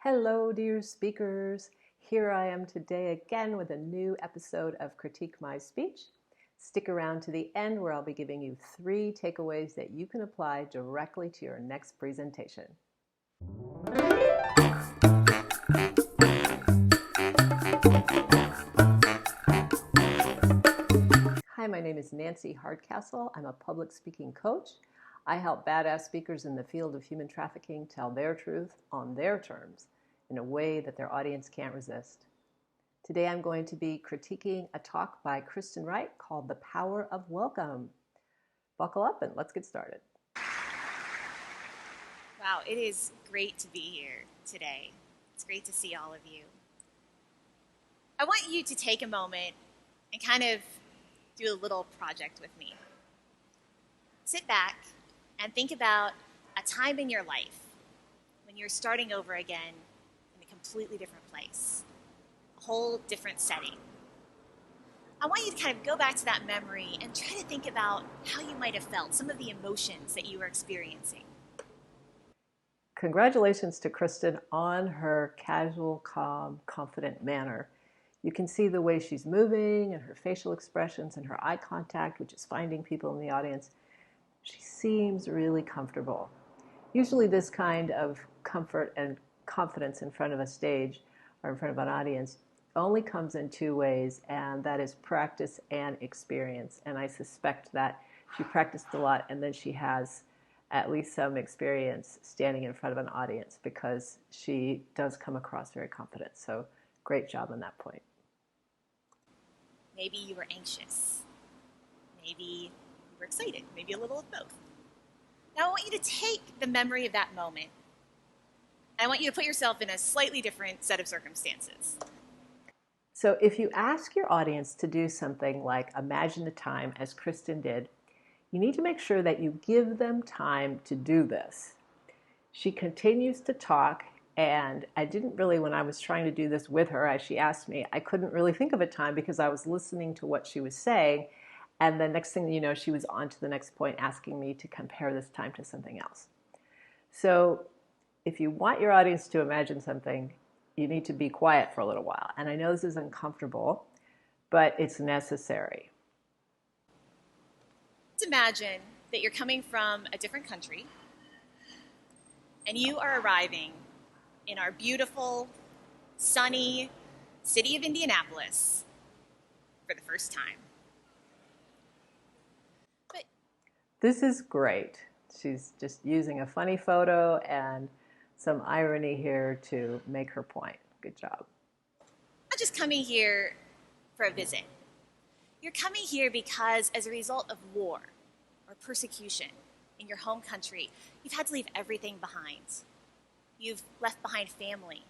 Hello, dear speakers. Here I am today again with a new episode of Critique My Speech. Stick around to the end where I'll be giving you 3 takeaways that you can apply directly to your next presentation. Hi, my name is Nancy Hardcastle. I'm a public speaking coach. I help badass speakers in the field of human trafficking tell their truth on their terms in a way that their audience can't resist. Today I'm going to be critiquing a talk by Kristin Wright called The Power of Welcome. Buckle up and let's get started. Wow, it is great to be here today. It's great to see all of you. I want you to take a moment and kind of do a little project with me. Sit back and think about a time in your life when you're starting over again in a completely different place, a whole different setting. I want you to kind of go back to that memory and try to think about how you might have felt, some of the emotions that you were experiencing. Congratulations to Kristin on her casual, calm, confident manner. You can see the way she's moving and her facial expressions and her eye contact, which is finding people in the audience. She seems really comfortable. Usually this kind of comfort and confidence in front of a stage or in front of an audience only comes in 2 ways, and that is practice and experience. And I suspect that she practiced a lot and then she has at least some experience standing in front of an audience because she does come across very confident. So great job on that point. Maybe you were anxious. Maybe you were excited. Maybe a little of both. Now I want you to take the memory of that moment and I want you to put yourself in a slightly different set of circumstances. So if you ask your audience to do something like imagine a time, as Kristin did, you need to make sure that you give them time to do this. She continues to talk, and I didn't really, when I was trying to do this with her, as she asked me, I couldn't really think of a time because I was listening to what she was saying, and the next thing you know, she was on to the next point asking me to compare this time to something else. So if you want your audience to imagine something, you need to be quiet for a little while. And I know this is uncomfortable, but it's necessary. Let's imagine that you're coming from a different country and you are arriving in our beautiful, sunny city of Indianapolis for the first time. But this is great. She's just using a funny photo and some irony here to make her point. Good job. not just coming here for a visit. You're coming here because as a result of war or persecution in your home country, you've had to leave everything behind. You've left behind family,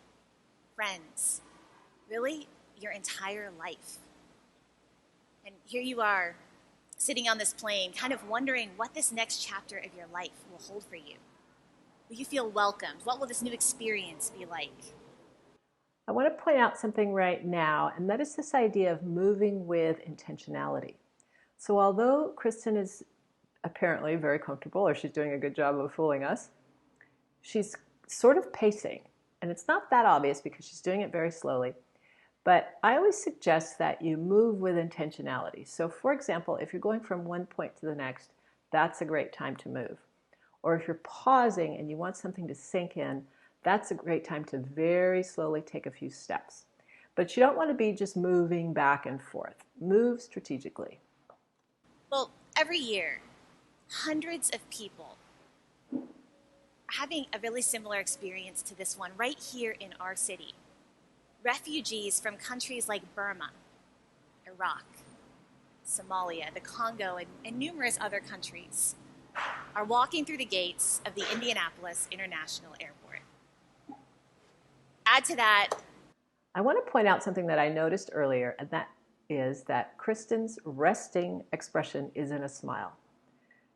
friends, really your entire life. And here you are, sitting on this plane, kind of wondering what this next chapter of your life will hold for you. Will you feel welcomed? What will this new experience be like? I want to point out something right now, and that is this idea of moving with intentionality. So although Kristin is apparently very comfortable, or she's doing a good job of fooling us, she's sort of pacing. And it's not that obvious because she's doing it very slowly. But I always suggest that you move with intentionality. So for example, if you're going from one point to the next, that's a great time to move. Or if you're pausing and you want something to sink in, that's a great time to very slowly take a few steps. But you don't want to be just moving back and forth. Move strategically. Well, every year, hundreds of people are having a really similar experience to this one right here in our city. Refugees from countries like Burma, Iraq, Somalia, the Congo, and numerous other countries are walking through the gates of the Indianapolis International Airport. Add to that, I want to point out something that I noticed earlier, and that is that Kristin's resting expression is in a smile.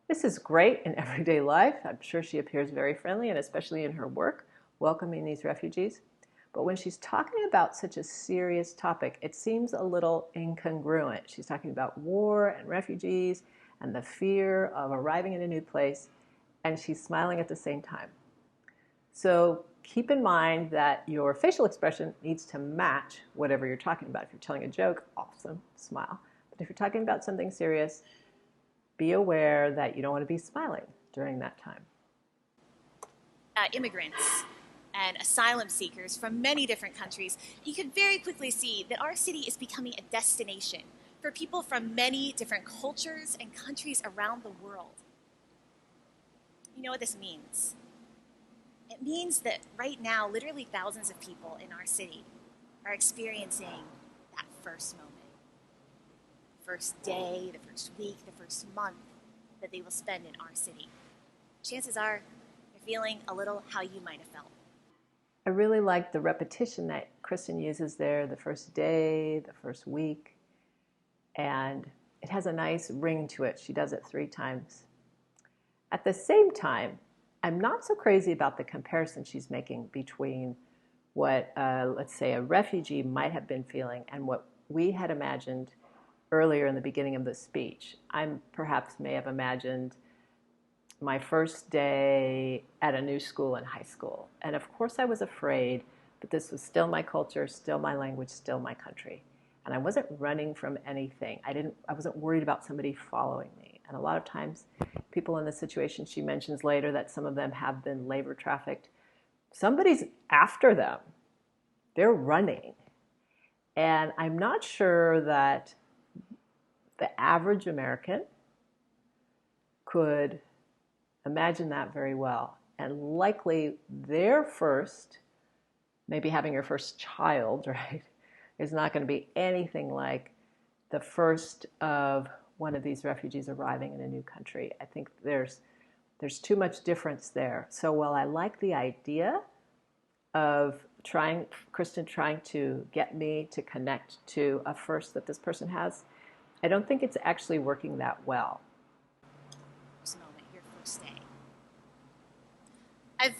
This is great in everyday life. I'm sure she appears very friendly, and especially in her work, welcoming these refugees. But when she's talking about such a serious topic, it seems a little incongruent. She's talking about war and refugees and the fear of arriving in a new place, and she's smiling at the same time. So keep in mind that your facial expression needs to match whatever you're talking about. If you're telling a joke, awesome, smile. But if you're talking about something serious, be aware that you don't want to be smiling during that time. Immigrants and asylum seekers from many different countries, you could very quickly see that our city is becoming a destination for people from many different cultures and countries around the world. You know what this means? It means that right now, literally thousands of people in our city are experiencing that first moment. The first day, the first week, the first month that they will spend in our city. Chances are they're feeling a little how you might have felt. I really like the repetition that Kristin uses there, the first day, the first week, and it has a nice ring to it. She does it 3 times. At the same time, I'm not so crazy about the comparison she's making between what, let's say, a refugee might have been feeling and what we had imagined earlier in the beginning of the speech. I perhaps may have imagined my first day at a new school in high school. And of course I was afraid, but this was still my culture, still my language, still my country. And I wasn't running from anything. I wasn't worried about somebody following me. And a lot of times people in the situation she mentions later that some of them have been labor trafficked, somebody's after them. They're running. And I'm not sure that the average American could imagine that very well. And likely their first, maybe having your first child, right, is not going to be anything like the first of one of these refugees arriving in a new country. I think there's too much difference there. So while I like the idea of Kristin trying to get me to connect to a first that this person has, I don't think it's actually working that well. First moment, your first day. I've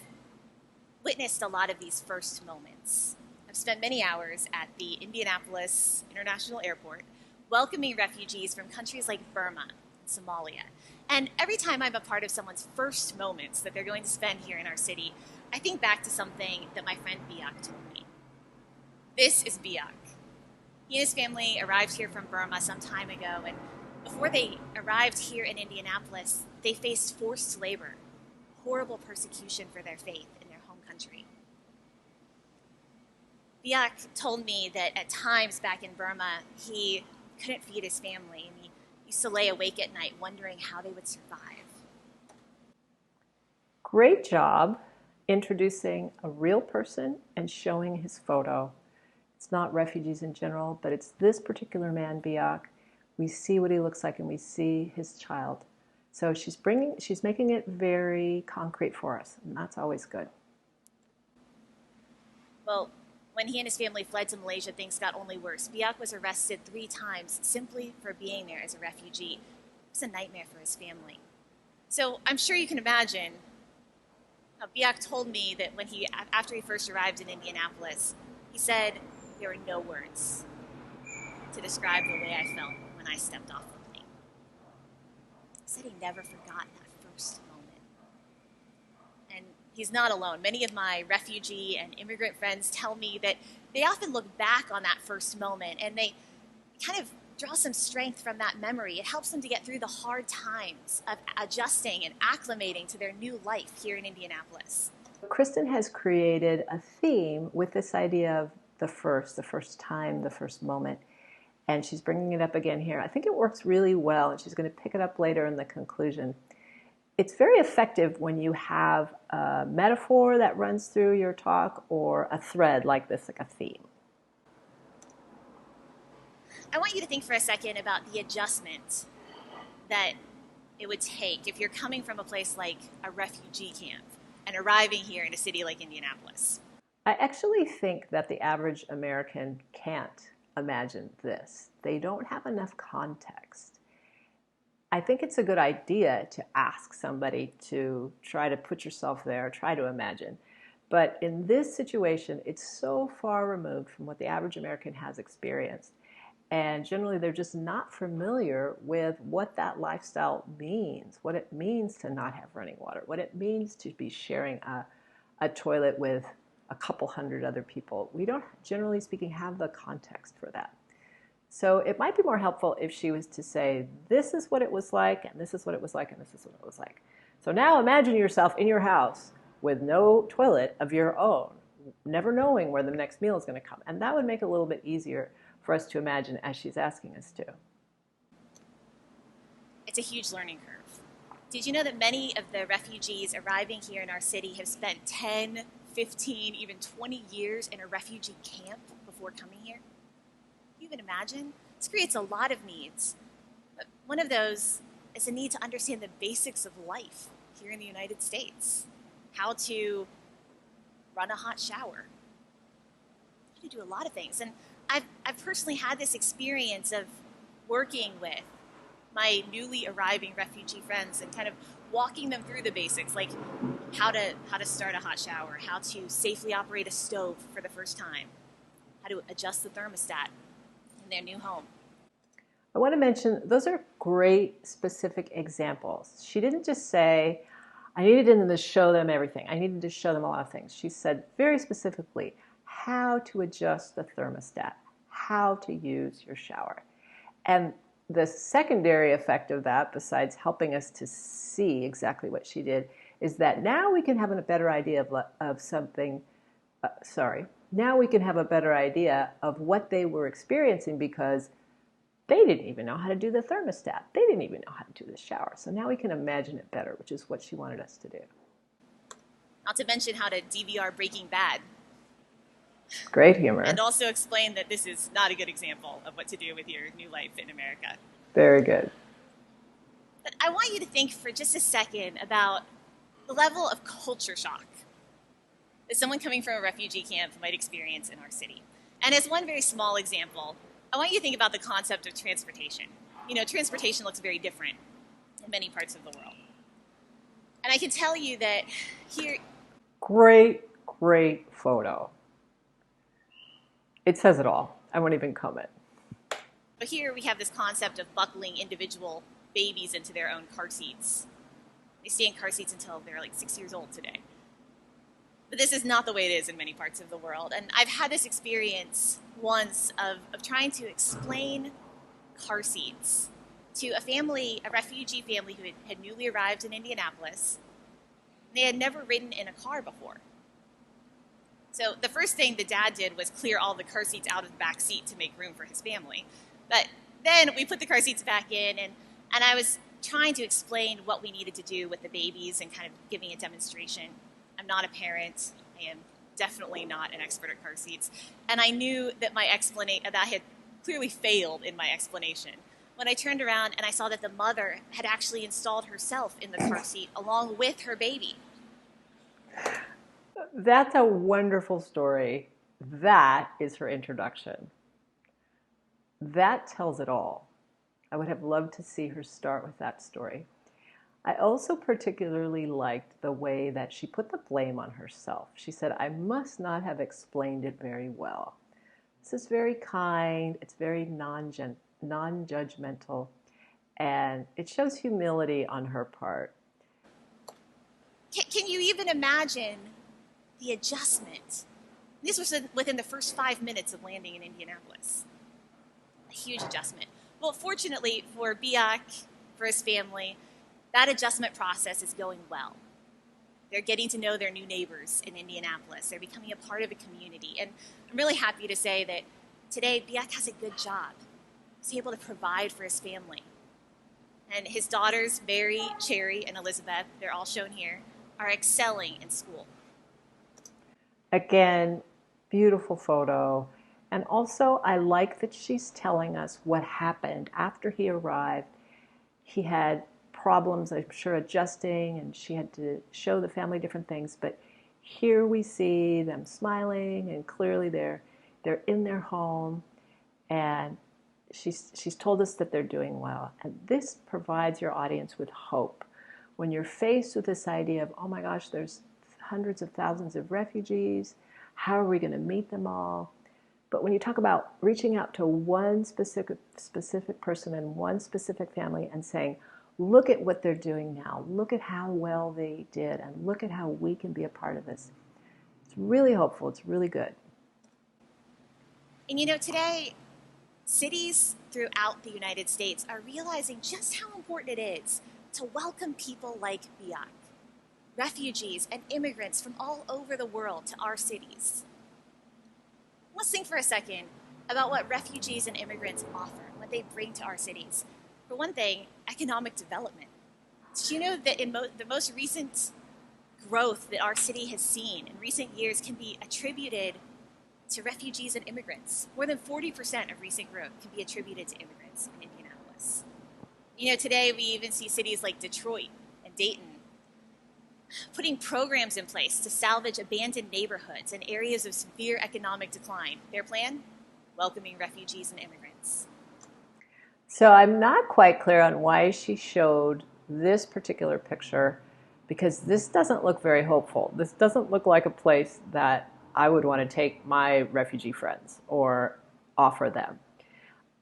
witnessed a lot of these first moments. I've spent many hours at the Indianapolis International Airport welcoming refugees from countries like Burma and Somalia. And every time I'm a part of someone's first moments that they're going to spend here in our city, I think back to something that my friend Biak told me. This is Biak. He and his family arrived here from Burma some time ago, and before they arrived here in Indianapolis, they faced forced labor, horrible persecution for their faith in their home country. Biak told me that at times back in Burma, he couldn't feed his family, and he used to lay awake at night wondering how they would survive. Great job introducing a real person and showing his photo. It's not refugees in general, but it's this particular man, Biak. We see what he looks like and we see his child. So she's making it very concrete for us, and that's always good. Well, when he and his family fled to Malaysia, things got only worse. Biak was arrested 3 times simply for being there as a refugee. It was a nightmare for his family. So I'm sure you can imagine how Biak told me that after he first arrived in Indianapolis, he said there were no words to describe the way I felt when I stepped off the plane. He said he never forgot that first moment. And he's not alone. Many of my refugee and immigrant friends tell me that they often look back on that first moment and they kind of draw some strength from that memory. It helps them to get through the hard times of adjusting and acclimating to their new life here in Indianapolis. Kristin has created a theme with this idea of the first time, the first moment, and she's bringing it up again here. I think it works really well, and she's going to pick it up later in the conclusion. It's very effective when you have a metaphor that runs through your talk or a thread like this, like a theme. I want you to think for a second about the adjustment that it would take if you're coming from a place like a refugee camp and arriving here in a city like Indianapolis. I actually think that the average American can't imagine this. They don't have enough context. I think it's a good idea to ask somebody to try to put yourself there, try to imagine. But in this situation, it's so far removed from what the average American has experienced. And generally, they're just not familiar with what that lifestyle means, what it means to not have running water, what it means to be sharing a toilet with a couple hundred other people. We don't, generally speaking, have the context for that. So it might be more helpful if she was to say, this is what it was like, and this is what it was like, and this is what it was like. So now imagine yourself in your house with no toilet of your own, never knowing where the next meal is going to come. And that would make it a little bit easier for us to imagine as she's asking us to. It's a huge learning curve. Did you know that many of the refugees arriving here in our city have spent 10, 15, even 20 years in a refugee camp before coming here? Can you even imagine? This creates a lot of needs. But one of those is the need to understand the basics of life here in the United States. How to run a hot shower. How to do a lot of things. And I've personally had this experience of working with my newly arriving refugee friends and kind of walking them through the basics, like how to start a hot shower, how to safely operate a stove for the first time, how to adjust the thermostat in their new home. I want to mention those are great specific examples. She didn't just say, I needed them to show them everything. I needed to show them a lot of things. She said very specifically how to adjust the thermostat, how to use your shower. And the secondary effect of that, besides helping us to see exactly what she did, is that now we can have a better idea of something, now we can have a better idea of what they were experiencing because they didn't even know how to do the thermostat. They didn't even know how to do the shower. So now we can imagine it better, which is what she wanted us to do. Not to mention how to DVR Breaking Bad. Great humor. And also explain that this is not a good example of what to do with your new life in America. Very good. But I want you to think for just a second about the level of culture shock that someone coming from a refugee camp might experience in our city. And as one very small example, I want you to think about the concept of transportation. You know, transportation looks very different in many parts of the world. And I can tell you that here... Great photo. It says it all. I won't even comment. But here we have this concept of buckling individual babies into their own car seats. They stay in car seats until they're like 6 years old today. But this is not the way it is in many parts of the world. And I've had this experience once of trying to explain car seats to a refugee family who had newly arrived in Indianapolis. They had never ridden in a car before. So the first thing the dad did was clear all the car seats out of the back seat to make room for his family. But then we put the car seats back in, and I was trying to explain what we needed to do with the babies and kind of giving a demonstration. I'm not a parent. I am definitely not an expert at car seats. And I knew that that I had clearly failed in my explanation. When I turned around and I saw that the mother had actually installed herself in the car seat along with her baby. That's a wonderful story. That is her introduction. That tells it all. I would have loved to see her start with that story. I also particularly liked the way that she put the blame on herself. She said, I must not have explained it very well. This is very kind. It's very non-judgmental. And it shows humility on her part. Can you even imagine the adjustment? This was within the first 5 minutes of landing in Indianapolis. A huge adjustment. Well, fortunately for Biak, for his family, that adjustment process is going well. They're getting to know their new neighbors in Indianapolis. They're becoming a part of a community. And I'm really happy to say that today Biak has a good job. He's able to provide for his family. And his daughters, Mary, Cherry, and Elizabeth, they're all shown here, are excelling in school. Again, beautiful photo. And also, I like that she's telling us what happened after he arrived. He had problems, I'm sure, adjusting, and she had to show the family different things. But here we see them smiling, and clearly they're in their home, and she's told us that they're doing well. And this provides your audience with hope. When you're faced with this idea of, oh my gosh, there's hundreds of thousands of refugees, how are we going to meet them all? But when you talk about reaching out to one specific person and one specific family and saying, look at what they're doing now, look at how well they did, and look at how we can be a part of this, really hopeful. It's really good. And today, cities throughout the United States are realizing just how important it is to welcome people like Biak, refugees and immigrants from all over the world to our cities. Let's think for a second about what refugees and immigrants offer, what they bring to our cities. For one thing, economic development. Did you know that in the most recent growth that our city has seen in recent years can be attributed to refugees and immigrants? More than 40% of recent growth can be attributed to immigrants in Indianapolis. Today we even see cities like Detroit and Dayton putting programs in place to salvage abandoned neighborhoods and areas of severe economic decline. Their plan? Welcoming refugees and immigrants. So I'm not quite clear on why she showed this particular picture, because this doesn't look very hopeful. This doesn't look like a place that I would want to take my refugee friends or offer them.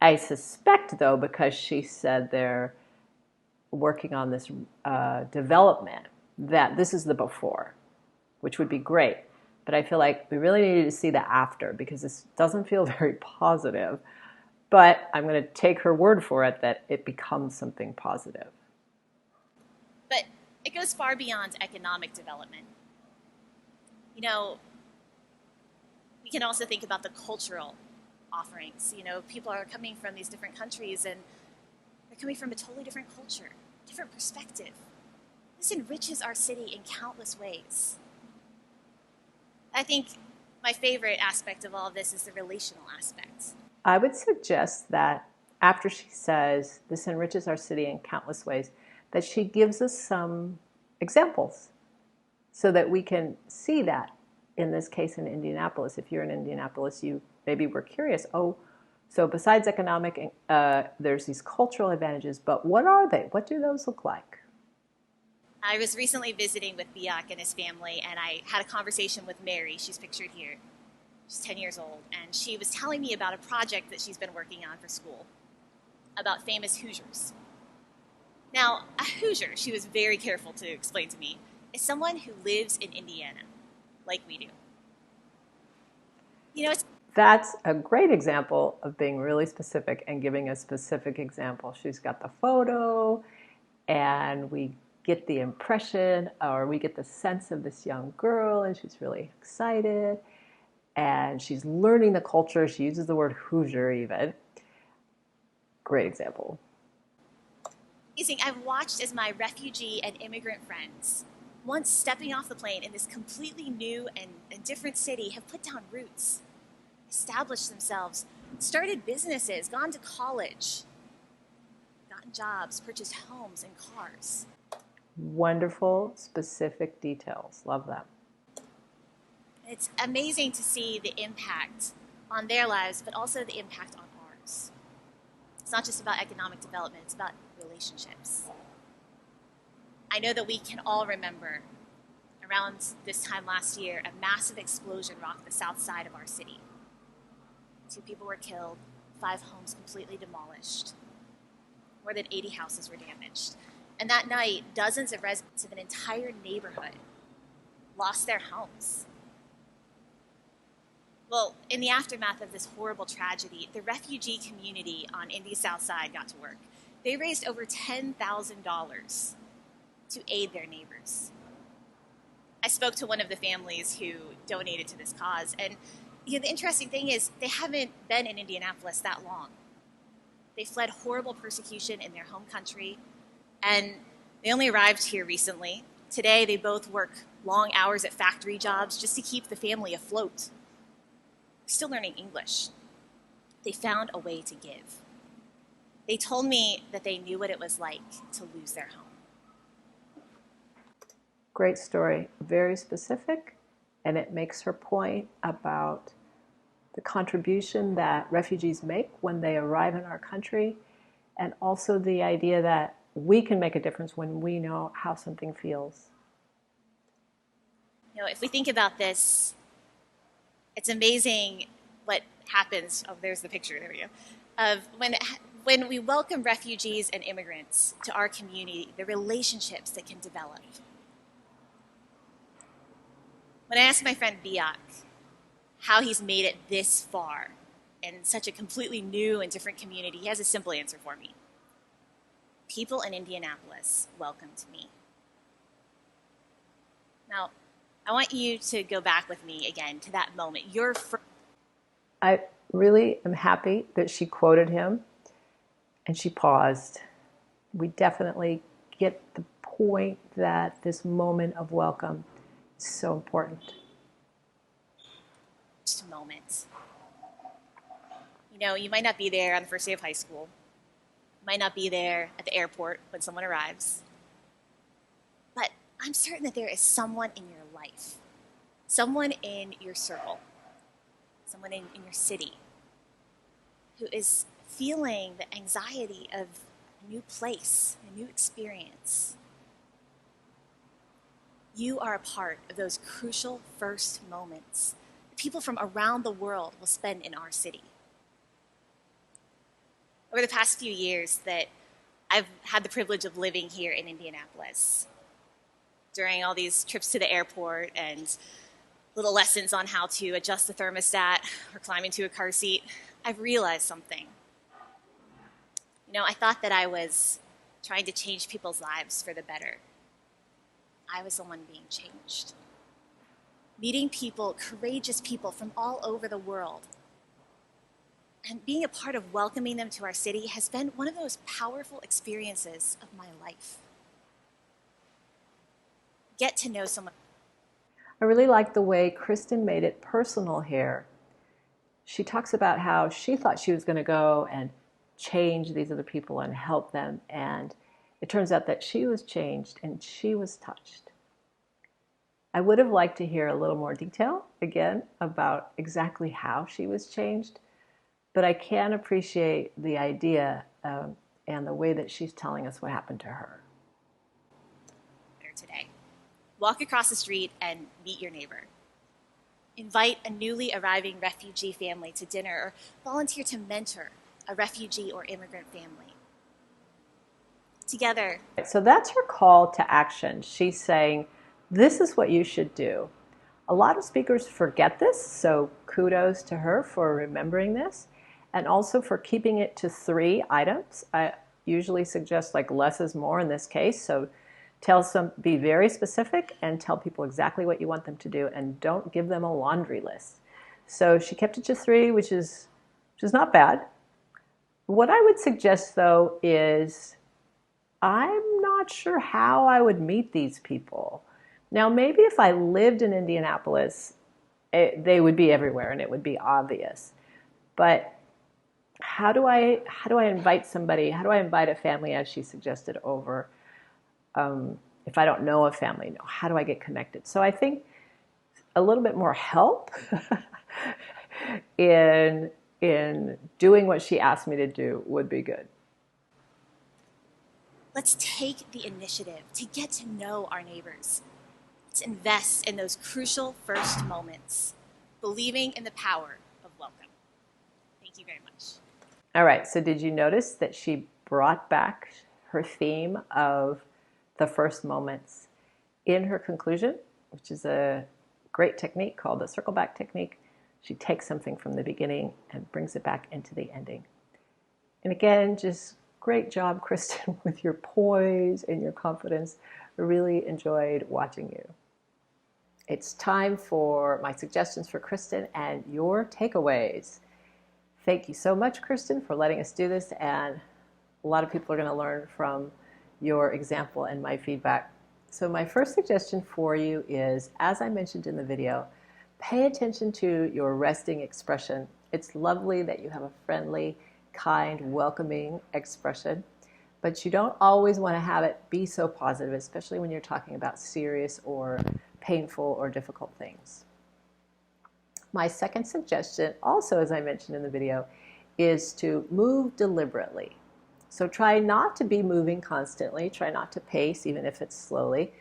I suspect, though, because she said they're working on this development, that this is the before, which would be great. But I feel like we really needed to see the after, because this doesn't feel very positive. But I'm going to take her word for it that it becomes something positive. But it goes far beyond economic development. We can also think about the cultural offerings. People are coming from these different countries and they're coming from a totally different culture, different perspective. This enriches our city in countless ways. I think my favorite aspect of all of this is the relational aspect. I would suggest that after she says this enriches our city in countless ways, that she gives us some examples so that we can see that. In this case, in Indianapolis, if you're in Indianapolis, you maybe were curious, so besides economic, there's these cultural advantages, but what are they? What do those look like? I was recently visiting with Biak and his family, and I had a conversation with Mary. She's pictured here. She's 10 years old, and she was telling me about a project that she's been working on for school about famous Hoosiers. Now, a Hoosier, she was very careful to explain to me, is someone who lives in Indiana, like we do. That's a great example of being really specific and giving a specific example. She's got the photo, and we get the impression, or we get the sense of this young girl, and she's really excited, and she's learning the culture. She uses the word Hoosier even. Great example. Amazing. I've watched as my refugee and immigrant friends, once stepping off the plane in this completely new and different city, have put down roots, established themselves, started businesses, gone to college, gotten jobs, purchased homes and cars. Wonderful, specific details. Love them. It's amazing to see the impact on their lives, but also the impact on ours. It's not just about economic development, it's about relationships. I know that we can all remember around this time last year, a massive explosion rocked the south side of our city. 2 people were killed, 5 homes completely demolished. More than 80 houses were damaged. And that night, dozens of residents of an entire neighborhood lost their homes. Well, in the aftermath of this horrible tragedy, the refugee community on Indy's South Side got to work. They raised over $10,000 to aid their neighbors. I spoke to one of the families who donated to this cause, and the interesting thing is they haven't been in Indianapolis that long. They fled horrible persecution in their home country, and they only arrived here recently. Today, they both work long hours at factory jobs just to keep the family afloat. They're still learning English. They found a way to give. They told me that they knew what it was like to lose their home. Great story. Very specific, and it makes her point about the contribution that refugees make when they arrive in our country, and also the idea that we can make a difference when we know how something feels. If we think about this, it's amazing what happens. Oh, there's the picture. There we go. Of when we welcome refugees and immigrants to our community, the relationships that can develop. When I asked my friend Biak how he's made it this far in such a completely new and different community, he has a simple answer for me. People in Indianapolis welcomed me. Now, I want you to go back with me again to that moment. I really am happy that she quoted him and she paused. We definitely get the point that this moment of welcome is so important. Just a moment. You know, you might not be there on the first day of high school. You might not be there at the airport when someone arrives. But I'm certain that there is someone in your life, someone in your circle, someone in your city who is feeling the anxiety of a new place, a new experience. You are a part of those crucial first moments that people from around the world will spend in our city. Over the past few years that I've had the privilege of living here in Indianapolis, during all these trips to the airport and little lessons on how to adjust the thermostat or climb into a car seat, I've realized something. You know, I thought that I was trying to change people's lives for the better. I was the one being changed. Meeting people, courageous people from all over the world, and being a part of welcoming them to our city has been one of those powerful experiences of my life. Get to know someone. I really like the way Kristin made it personal here. She talks about how she thought she was going to go and change these other people and help them, and it turns out that she was changed and she was touched. I would have liked to hear a little more detail, again, about exactly how she was changed, but I can appreciate the idea and the way that she's telling us what happened to her. Today, walk across the street and meet your neighbor. Invite a newly arriving refugee family to dinner or volunteer to mentor a refugee or immigrant family. Together. So that's her call to action. She's saying, this is what you should do. A lot of speakers forget this, so kudos to her for remembering this, and also for keeping it to 3 items. I usually suggest like less is more in this case, so be very specific and tell people exactly what you want them to do, and don't give them a laundry list. So she kept it to 3, which is not bad. What I would suggest though is I'm not sure how I would meet these people. Now maybe if I lived in Indianapolis, they would be everywhere and it would be obvious. But how do I invite somebody? How do I invite a family, as she suggested, over? If I don't know a family, how do I get connected? So I think a little bit more help in doing what she asked me to do would be good. Let's take the initiative to get to know our neighbors. Let's invest in those crucial first moments, believing in the power of welcome. Thank you very much. All right, so did you notice that she brought back her theme of the first moments in her conclusion, which is a great technique called the circle back technique? She takes something from the beginning and brings it back into the ending. And again, just great job, Kristin, with your poise and your confidence. I really enjoyed watching you. It's time for my suggestions for Kristin and your takeaways. Thank you so much, Kristin, for letting us do this, and a lot of people are going to learn from your example and my feedback. So my first suggestion for you is, as I mentioned in the video, pay attention to your resting expression. It's lovely that you have a friendly, kind, welcoming expression, but you don't always want to have it be so positive, especially when you're talking about serious or painful or difficult things. My second suggestion, also as I mentioned in the video, is to move deliberately. So try not to be moving constantly, try not to pace even if it's slowly,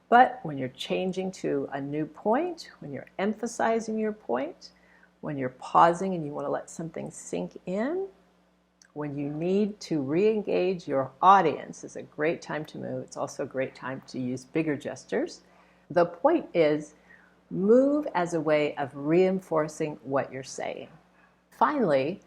but when you're changing to a new point, when you're emphasizing your point, when you're pausing and you want to let something sink in, when you need to re-engage your audience, is a great time to move. It's also a great time to use bigger gestures. The point is, Move as a way of reinforcing what you're saying. Finally,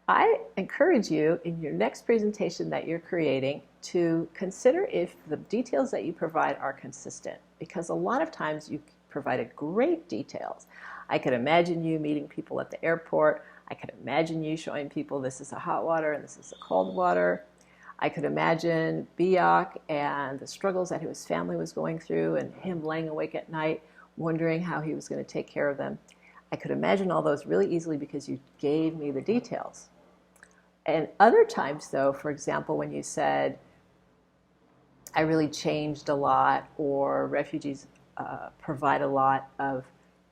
I encourage you in your next presentation that you're creating to consider if the details that you provide are consistent, because a lot of times you provided great details. I could imagine you meeting people at the airport. I could imagine you showing people this is a hot water and this is a cold water. I could imagine Biak and the struggles that his family was going through and him laying awake at night wondering how he was going to take care of them. I could imagine all those really easily because you gave me the details. And other times, though, for example, when you said, I really changed a lot, or refugees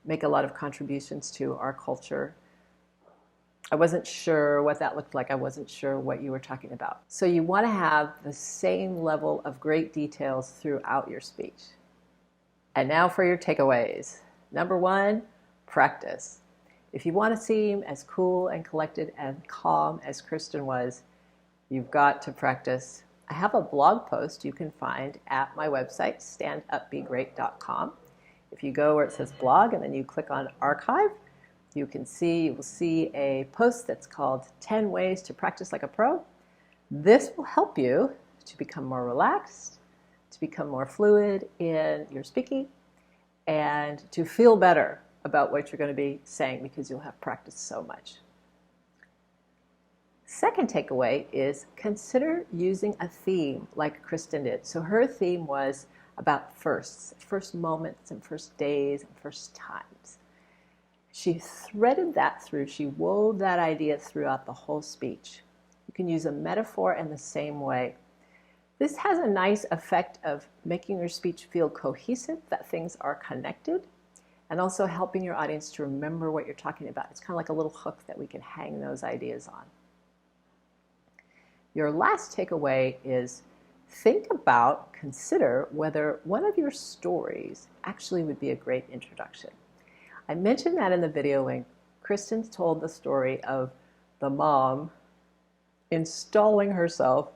make a lot of contributions to our culture, I wasn't sure what that looked like. I wasn't sure what you were talking about. So you want to have the same level of great details throughout your speech. And now for your takeaways. Number 1, practice. If you want to seem as cool and collected and calm as Kristin was, you've got to practice. I have a blog post you can find at my website, standupbegreat.com. If you go where it says blog and then you click on archive, you will see a post that's called 10 Ways to Practice Like a Pro. This will help you to become more relaxed, to become more fluid in your speaking, and to feel better about what you're going to be saying because you'll have practiced so much. Second takeaway is consider using a theme like Kristin did. So her theme was about firsts, first moments and first days and first times. She threaded that through, she wove that idea throughout the whole speech. You can use a metaphor in the same way. This has a nice effect of making your speech feel cohesive, that things are connected, and also helping your audience to remember what you're talking about. It's kind of like a little hook that we can hang those ideas on. Your last takeaway is consider whether one of your stories actually would be a great introduction. I mentioned that in the video when Kristin told the story of the mom installing herself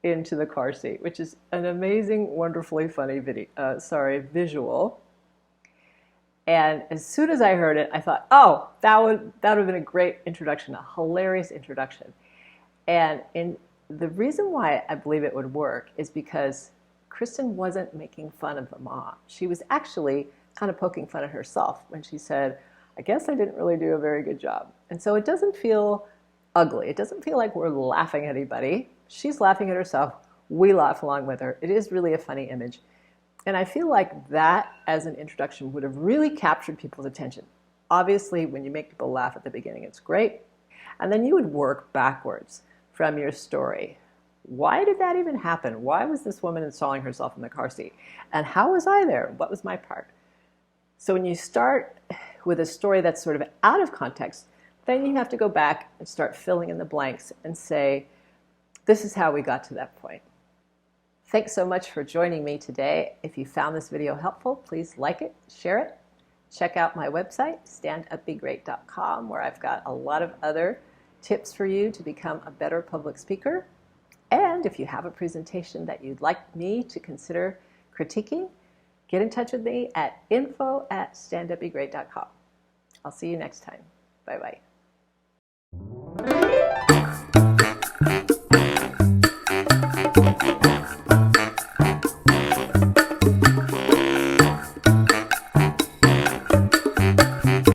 into the car seat, which is an amazing, wonderfully funny visual. And as soon as I heard it, I thought, oh, that would have been a great introduction, a hilarious introduction. And the reason why I believe it would work is because Kristin wasn't making fun of the mom. She was actually kind of poking fun at herself when she said, I guess I didn't really do a very good job. And so it doesn't feel ugly. It doesn't feel like we're laughing at anybody. She's laughing at herself. We laugh along with her. It is really a funny image. And I feel like that as an introduction would have really captured people's attention. Obviously, when you make people laugh at the beginning, it's great. And then you would work backwards from your story. Why did that even happen? Why was this woman installing herself in the car seat? And how was I there? What was my part? So when you start with a story that's sort of out of context, then you have to go back and start filling in the blanks and say, this is how we got to that point. Thanks so much for joining me today. If you found this video helpful, please like it, share it. Check out my website, standupbegreat.com, where I've got a lot of other tips for you to become a better public speaker. And if you have a presentation that you'd like me to consider critiquing, get in touch with me at info@standupbegreat.com. I'll see you next time. Bye-bye.